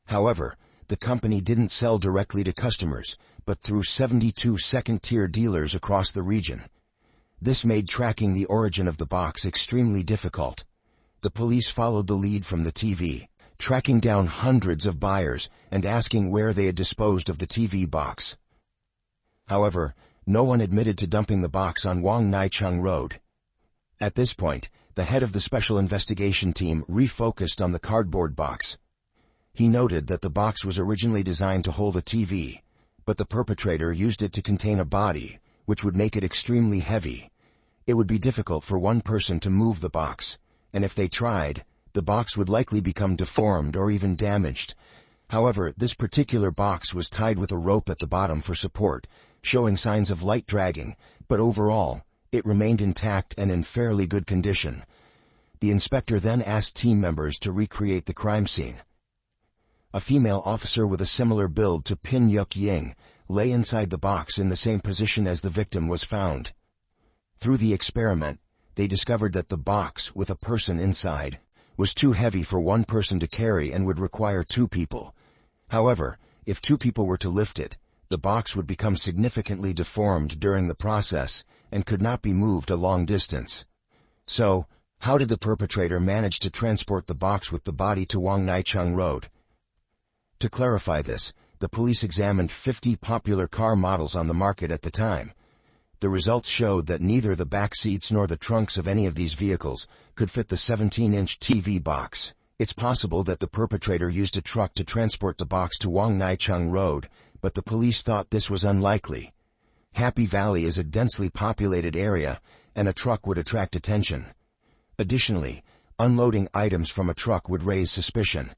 However, the company didn't sell directly to customers, but through 72 second-tier dealers across the region. This made tracking the origin of the box extremely difficult. The police followed the lead from the TV, tracking down hundreds of buyers and asking where they had disposed of the TV box. However, no one admitted to dumping the box on Wong Nai Chung Road. At this point, the head of the special investigation team refocused on the cardboard box. He noted that the box was originally designed to hold a TV, but the perpetrator used it to contain a body, which would make it extremely heavy. It would be difficult for one person to move the box, and if they tried, the box would likely become deformed or even damaged. However, this particular box was tied with a rope at the bottom for support, showing signs of light dragging, but overall, it remained intact and in fairly good condition. The inspector then asked team members to recreate the crime scene. A female officer with a similar build to Pin Yuk Ying lay inside the box in the same position as the victim was found. Through the experiment, they discovered that the box, with a person inside, was too heavy for one person to carry and would require 2 people. However, if 2 people were to lift it, the box would become significantly deformed during the process and could not be moved a long distance. So, how did the perpetrator manage to transport the box with the body to Wong Nai Chung Road? To clarify this, the police examined 50 popular car models on the market at the time. The results showed that neither the back seats nor the trunks of any of these vehicles could fit the 17-inch TV box. It's possible that the perpetrator used a truck to transport the box to Wong Nai Chung Road, but the police thought this was unlikely. Happy Valley is a densely populated area, and a truck would attract attention. Additionally, unloading items from a truck would raise suspicion.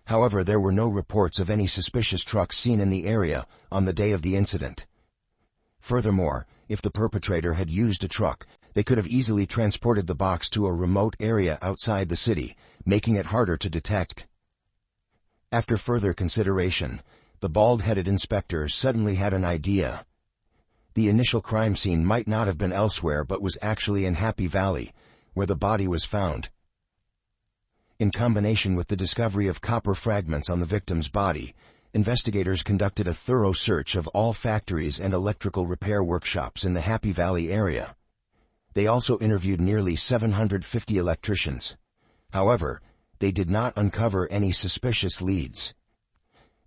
However, there were no reports of any suspicious trucks seen in the area on the day of the incident. Furthermore, if the perpetrator had used a truck, they could have easily transported the box to a remote area outside the city, making it harder to detect. After further consideration, the bald-headed inspector suddenly had an idea. The initial crime scene might not have been elsewhere but was actually in Happy Valley, where the body was found. In combination with the discovery of copper fragments on the victim's body, investigators conducted a thorough search of all factories and electrical repair workshops in the Happy Valley area. They also interviewed nearly 750 electricians. However, they did not uncover any suspicious leads.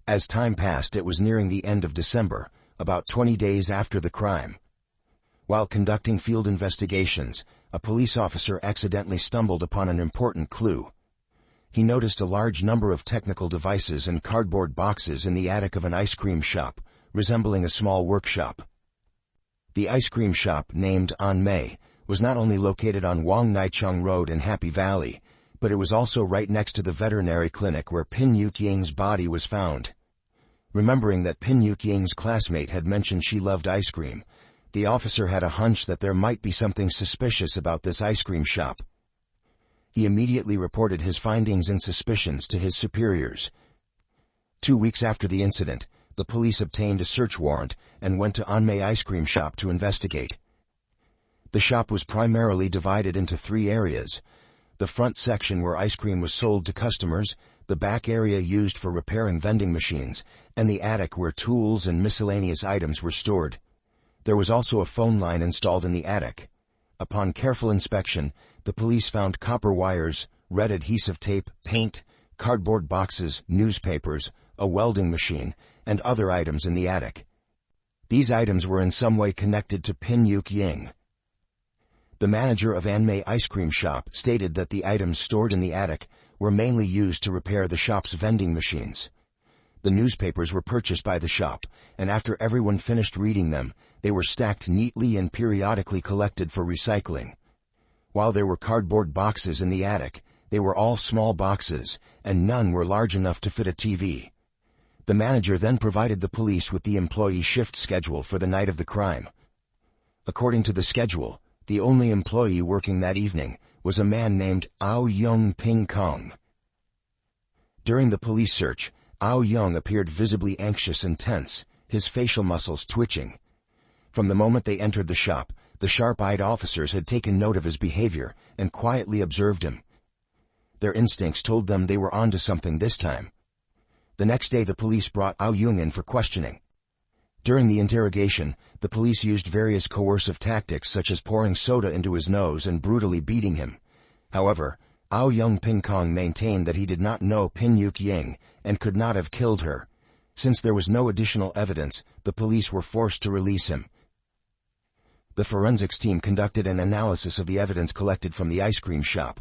As time passed, it was nearing the end of December, about 20 days after the crime. While conducting field investigations, a police officer accidentally stumbled upon an important clue. He noticed a large number of technical devices and cardboard boxes in the attic of an ice cream shop, resembling a small workshop. The ice cream shop, named An Mei, was not only located on Wong Nai Chung Road in Happy Valley, but it was also right next to the veterinary clinic where Pin Yuk Ying's body was found. Remembering that Pin Yuk Ying's classmate had mentioned she loved ice cream, the officer had a hunch that there might be something suspicious about this ice cream shop. He immediately reported his findings and suspicions to his superiors. 2 weeks after the incident, the police obtained a search warrant and went to Anmei Ice Cream Shop to investigate. The shop was primarily divided into 3 areas: the front section where ice cream was sold to customers, the back area used for repairing vending machines, and the attic where tools and miscellaneous items were stored. There was also a phone line installed in the attic. Upon careful inspection, the police found copper wires, red adhesive tape, paint, cardboard boxes, newspapers, a welding machine, and other items in the attic. These items were in some way connected to Pin Yuk Ying. The manager of Anmei Ice Cream Shop stated that the items stored in the attic were mainly used to repair the shop's vending machines. The newspapers were purchased by the shop, and after everyone finished reading them, they were stacked neatly and periodically collected for recycling. While there were cardboard boxes in the attic, they were all small boxes, and none were large enough to fit a TV. The manager then provided the police with the employee shift schedule for the night of the crime. According to the schedule, the only employee working that evening was a man named Ao Young Ping Kong. During the police search, Ao Young appeared visibly anxious and tense, his facial muscles twitching. From the moment they entered the shop, the sharp-eyed officers had taken note of his behavior and quietly observed him. Their instincts told them they were onto something this time. The next day the police brought Ao Young in for questioning. During the interrogation, the police used various coercive tactics such as pouring soda into his nose and brutally beating him. However, Ao Young Ping Kong maintained that he did not know Pin Yuk Ying and could not have killed her. Since there was no additional evidence, the police were forced to release him. The forensics team conducted an analysis of the evidence collected from the ice cream shop.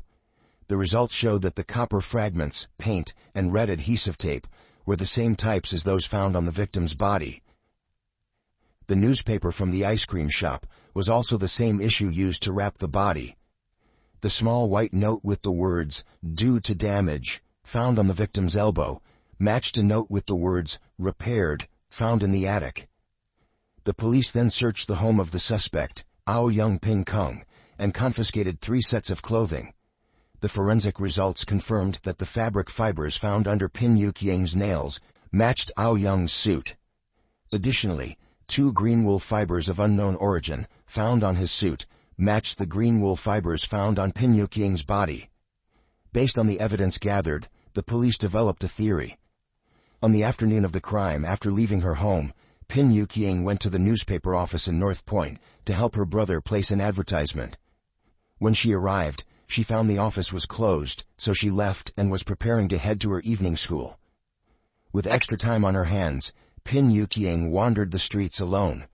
The results showed that the copper fragments, paint, and red adhesive tape were the same types as those found on the victim's body. The newspaper from the ice cream shop was also the same issue used to wrap the body. The small white note with the words, "Due to damage," found on the victim's elbow, matched a note with the words, "Repaired," found in the attic. The police then searched the home of the suspect, Ao Young Ping Kong, and confiscated 3 sets of clothing. The forensic results confirmed that the fabric fibers found under Pin Yuk Ying's nails matched Ao Young's suit. Additionally, 2 green wool fibers of unknown origin, found on his suit, matched the green wool fibers found on Pin Yuk Ying's body. Based on the evidence gathered, the police developed a theory. On the afternoon of the crime, after leaving her home, Pin Yuk Ying went to the newspaper office in North Point to help her brother place an advertisement. When she arrived, she found the office was closed, so she left and was preparing to head to her evening school. With extra time on her hands, Pin Yuk Ying wandered the streets alone.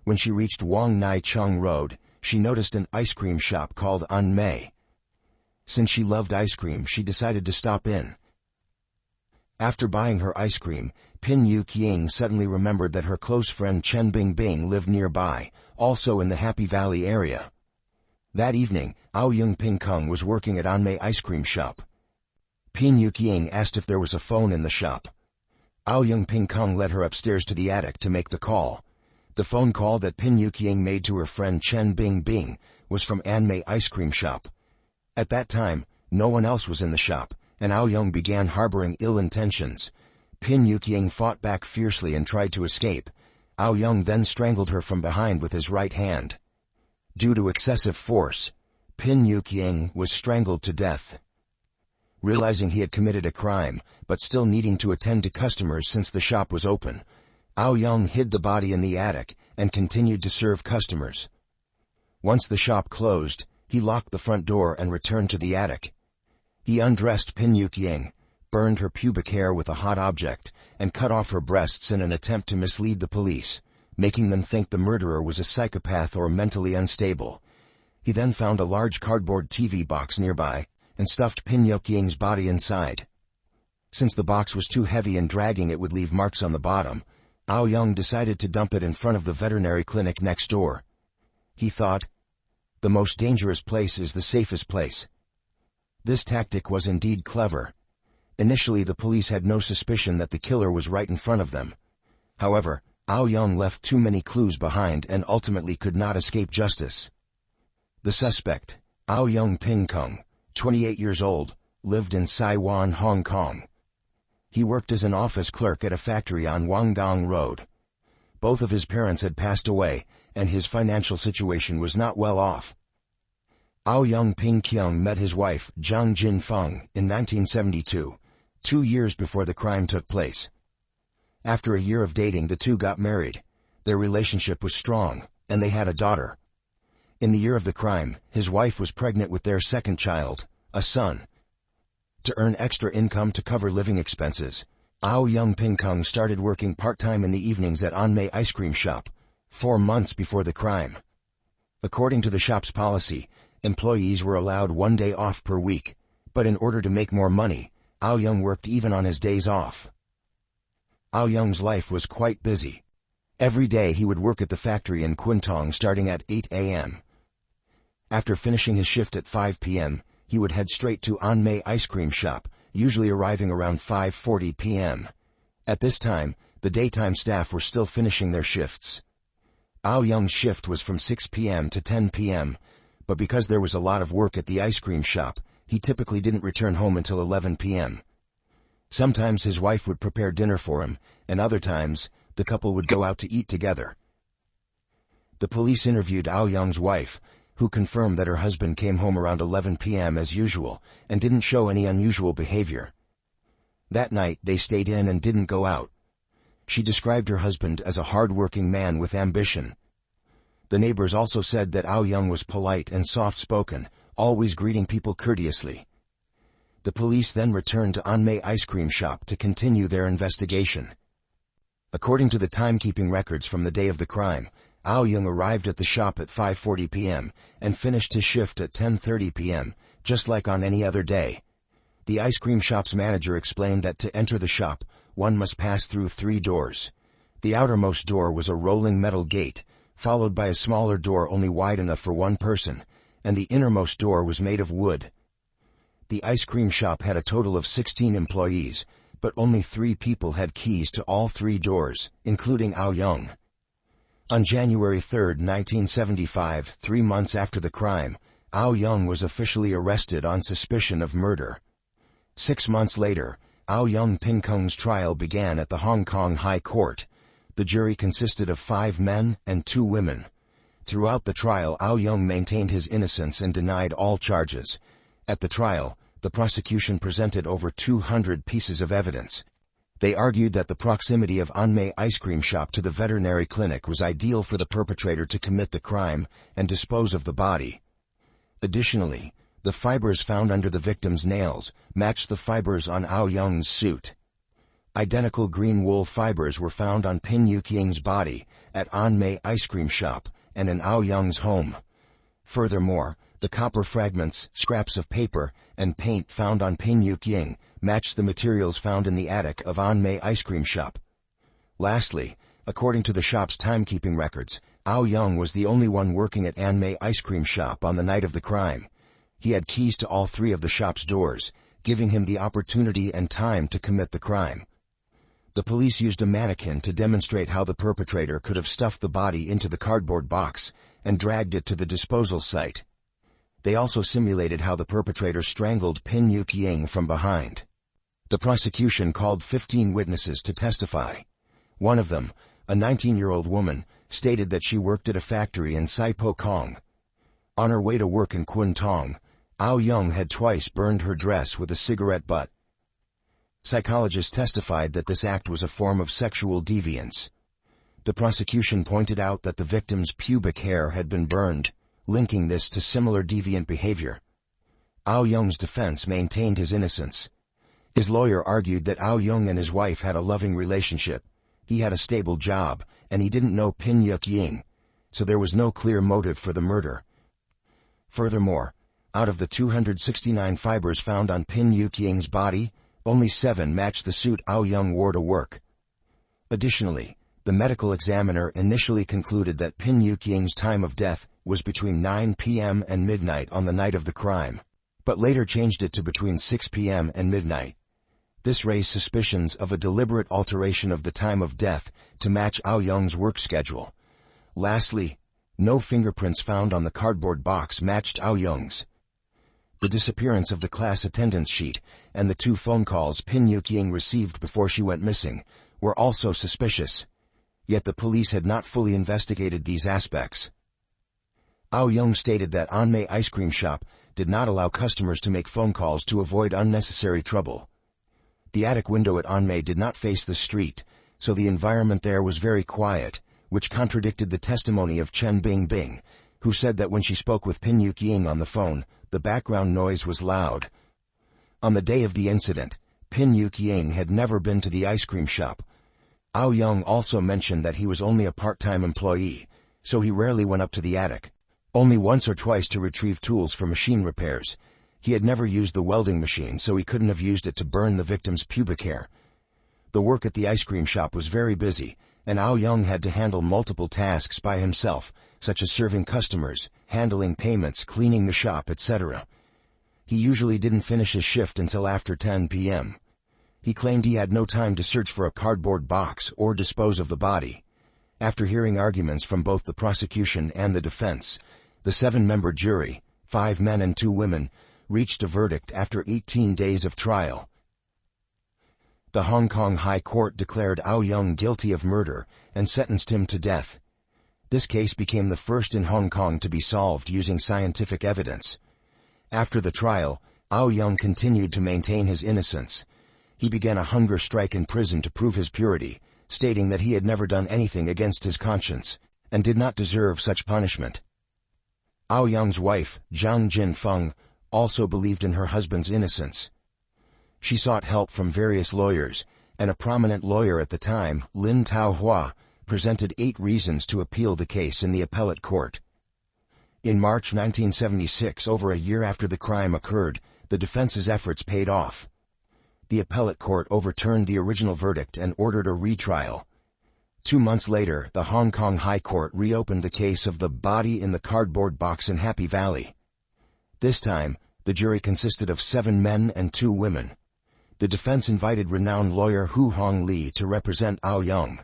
When she reached Wang Nai Chung Road, she noticed an ice cream shop called An Mei. Since she loved ice cream, she decided to stop in. After buying her ice cream, Pin Yuk Ying suddenly remembered that her close friend Chen Bingbing lived nearby, also in the Happy Valley area. That evening, Ao Young Ping Kong was working at An Mei ice cream shop. Pin Yuk Ying asked if there was a phone in the shop. Ao Young Ping Kong led her upstairs to the attic to make the call. The phone call that Pin Yuk Ying made to her friend Chen Bingbing was from An Mei ice cream shop. At that time, no one else was in the shop, and Ao Young began harboring ill intentions. Pin Yuk Ying fought back fiercely and tried to escape. Ao Young then strangled her from behind with his right hand. Due to excessive force, Pin Yuk Ying was strangled to death. Realizing he had committed a crime, but still needing to attend to customers since the shop was open, Ao Young hid the body in the attic and continued to serve customers. Once the shop closed, he locked the front door and returned to the attic. He undressed Pin Yuk Ying, burned her pubic hair with a hot object, and cut off her breasts in an attempt to mislead the police, making them think the murderer was a psychopath or mentally unstable. He then found a large cardboard TV box nearby and stuffed Pin Yuk Ying's body inside. Since the box was too heavy and dragging it would leave marks on the bottom, Ao Young decided to dump it in front of the veterinary clinic next door. He thought, "The most dangerous place is the safest place." This tactic was indeed clever. Initially the police had no suspicion that the killer was right in front of them. However, Ao Young left too many clues behind and ultimately could not escape justice. The suspect, Ao Young Ping Kong, 28 years old, lived in Saiwan, Hong Kong. He worked as an office clerk at a factory on Wangdong Road. Both of his parents had passed away, and his financial situation was not well off. Ao Young Ping Kyung met his wife, Zhang Jinfeng, in 1972, 2 years before the crime took place. After a year of dating, the two got married. Their relationship was strong, and they had a daughter. In the year of the crime, his wife was pregnant with their second child, a son. To earn extra income to cover living expenses, Ao Young Ping Kong started working part-time in the evenings at An Mei ice cream shop, 4 months before the crime. According to the shop's policy, employees were allowed 1 day off per week, but in order to make more money, Ao Young worked even on his days off. Ao Young's life was quite busy. Every day he would work at the factory in Kwintong starting at 8 a.m. After finishing his shift at 5 p.m., he would head straight to An Mei ice cream shop, usually arriving around 5:40 p.m. At this time, the daytime staff were still finishing their shifts. Ao Young's shift was from 6 p.m. to 10 p.m., but because there was a lot of work at the ice cream shop, he typically didn't return home until 11 p.m. Sometimes his wife would prepare dinner for him, and other times, the couple would go out to eat together. The police interviewed Ao Young's wife, who confirmed that her husband came home around 11 p.m. as usual, and didn't show any unusual behavior. That night, they stayed in and didn't go out. She described her husband as a hard-working man with ambition. The neighbors also said that Ao Young was polite and soft-spoken, always greeting people courteously. The police then returned to Anmei ice cream shop to continue their investigation. According to the timekeeping records from the day of the crime, Ao Young arrived at the shop at 5:40 p.m. and finished his shift at 10:30 p.m., just like on any other day. The ice cream shop's manager explained that to enter the shop, one must pass through 3 doors. The outermost door was a rolling metal gate, followed by a smaller door only wide enough for one person, and the innermost door was made of wood. The ice cream shop had a total of 16 employees, but only 3 people had keys to all 3 doors, including Ao Young. On January 3, 1975, 3 months after the crime, Ao Young was officially arrested on suspicion of murder. 6 months later, Ao Young Pin Kong's trial began at the Hong Kong High Court. The jury consisted of 5 men and 2 women. Throughout the trial, Ao Young maintained his innocence and denied all charges. At the trial, the prosecution presented over 200 pieces of evidence. They argued that the proximity of Anmei ice cream shop to the veterinary clinic was ideal for the perpetrator to commit the crime and dispose of the body. Additionally, the fibers found under the victim's nails matched the fibers on Ao Young's suit. Identical green wool fibers were found on Pin Yuqing's body, at Anmei ice cream shop, and in Ao Young's home. Furthermore, the copper fragments, scraps of paper, and paint found on Pin Yuqing matched the materials found in the attic of Anmei ice cream shop. Lastly, according to the shop's timekeeping records, Ao Young was the only one working at Anmei ice cream shop on the night of the crime. He had keys to all 3 of the shop's doors, giving him the opportunity and time to commit the crime. The police used a mannequin to demonstrate how the perpetrator could have stuffed the body into the cardboard box and dragged it to the disposal site. They also simulated how the perpetrator strangled Pin Yuqing from behind. The prosecution called 15 witnesses to testify. One of them, a 19-year-old woman, stated that she worked at a factory in Sai Po Kong. On her way to work in Kwun Tong, Ao Young had twice burned her dress with a cigarette butt. Psychologists testified that this act was a form of sexual deviance. The prosecution pointed out that the victim's pubic hair had been burned, linking this to similar deviant behavior. Ao Young's defense maintained his innocence. His lawyer argued that Ao Young and his wife had a loving relationship. He had a stable job, and he didn't know Pin Yuqing, so there was no clear motive for the murder. Furthermore, out of the 269 fibers found on Pin Yuqing's body, only 7 matched the suit Ao Young wore to work. Additionally, the medical examiner initially concluded that Pin Yuqing's time of death was between 9 p.m. and midnight on the night of the crime, but later changed it to between 6 p.m. and midnight. This raised suspicions of a deliberate alteration of the time of death to match Ao Young's work schedule. Lastly, no fingerprints found on the cardboard box matched Ao Young's. The disappearance of the class attendance sheet and the 2 phone calls Pin Yuqing received before she went missing were also suspicious. Yet the police had not fully investigated these aspects. Ao Young stated that Anmei ice cream shop did not allow customers to make phone calls to avoid unnecessary trouble. The attic window at Anmei did not face the street, so the environment there was very quiet, which contradicted the testimony of Chen Bingbing, who said that when she spoke with Pin Yuqing on the phone, the background noise was loud. On the day of the incident, Pin Yuqing had never been to the ice cream shop. Ao Young also mentioned that he was only a part-time employee, so he rarely went up to the attic, only once or twice to retrieve tools for machine repairs. He had never used the welding machine, so he couldn't have used it to burn the victim's pubic hair. The work at the ice cream shop was very busy, and Ao Young had to handle multiple tasks by himself, such as serving customers, handling payments, cleaning the shop, etc. He usually didn't finish his shift until after 10 p.m. He claimed he had no time to search for a cardboard box or dispose of the body. After hearing arguments from both the prosecution and the defense, The 7-member jury, 5 men and 2 women, reached a verdict after 18 days of trial. The Hong Kong High Court declared Ao Young guilty of murder and sentenced him to death. This case became the first in Hong Kong to be solved using scientific evidence. After the trial, Ao Young continued to maintain his innocence. He began a hunger strike in prison to prove his purity, stating that he had never done anything against his conscience, and did not deserve such punishment. Ao Young's wife, Zhang Jinfeng, also believed in her husband's innocence. She sought help from various lawyers, and a prominent lawyer at the time, Lin Taohua, presented 8 reasons to appeal the case in the appellate court. In March 1976, over a year after the crime occurred, the defense's efforts paid off. The appellate court overturned the original verdict and ordered a retrial. 2 months later, the Hong Kong High Court reopened the case of the body in the cardboard box in Happy Valley. This time, the jury consisted of 7 men and 2 women. The defense invited renowned lawyer Hu Hongli to represent Ao Young.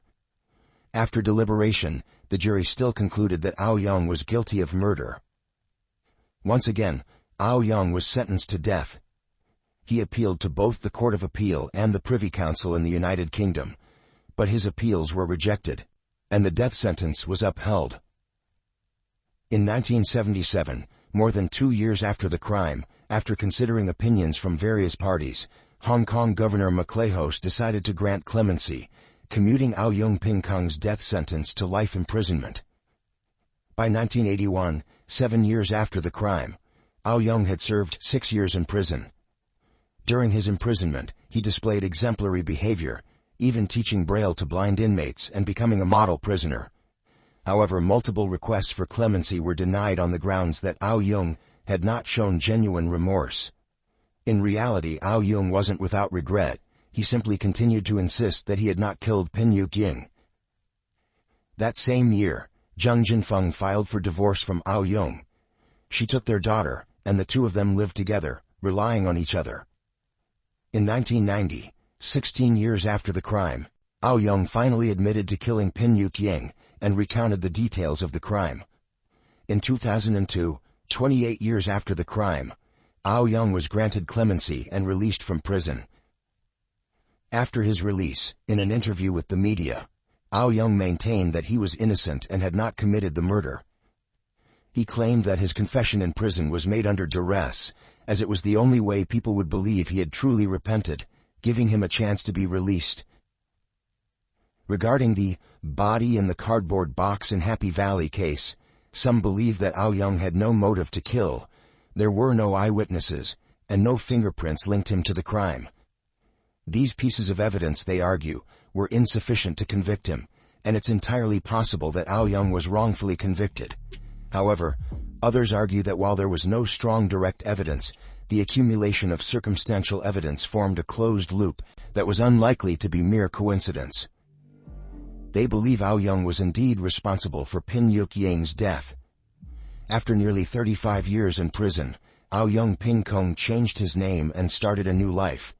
After deliberation, the jury still concluded that Ao Young was guilty of murder. Once again, Ao Young was sentenced to death. He appealed to both the Court of Appeal and the Privy Council in the United Kingdom, but his appeals were rejected, and the death sentence was upheld. In 1977, more than 2 years after the crime, after considering opinions from various parties, Hong Kong Governor MacLehose decided to grant clemency, commuting Ao Young Ping Kung's death sentence to life imprisonment. By 1981, 7 years after the crime, Ao Young had served 6 years in prison. During his imprisonment, he displayed exemplary behavior, even teaching Braille to blind inmates and becoming a model prisoner. However, multiple requests for clemency were denied on the grounds that Ao Young had not shown genuine remorse. In reality, Ao Young wasn't without regret. He simply continued to insist that he had not killed Pin Yuk Ying. That same year, Zhang Jinfeng filed for divorce from Ao Young. She took their daughter, and the 2 of them lived together, relying on each other. In 1990, 16 years after the crime, Ao Young finally admitted to killing Pin Yuk Ying and recounted the details of the crime. In 2002, 28 years after the crime, Ao Young was granted clemency and released from prison. After his release, in an interview with the media, Ao Young maintained that he was innocent and had not committed the murder. He claimed that his confession in prison was made under duress, as it was the only way people would believe he had truly repented, giving him a chance to be released. Regarding the body in the cardboard box in Happy Valley case, some believe that Ao Young had no motive to kill. There were no eyewitnesses, and no fingerprints linked him to the crime. These pieces of evidence, they argue, were insufficient to convict him, and it's entirely possible that Ao Young was wrongfully convicted. However, others argue that while there was no strong direct evidence, the accumulation of circumstantial evidence formed a closed loop that was unlikely to be mere coincidence. They believe Ao Young was indeed responsible for Pin Yuk Ying's death. After nearly 35 years in prison, Ao Young Ping Kung changed his name and started a new life.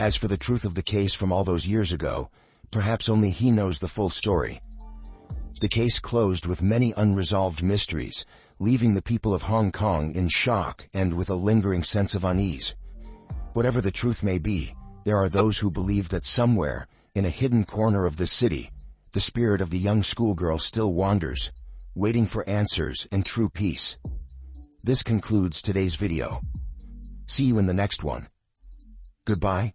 As for the truth of the case from all those years ago, perhaps only he knows the full story. The case closed with many unresolved mysteries, leaving the people of Hong Kong in shock and with a lingering sense of unease. Whatever the truth may be, there are those who believe that somewhere, in a hidden corner of the city, the spirit of the young schoolgirl still wanders, waiting for answers and true peace. This concludes today's video. See you in the next one. Goodbye.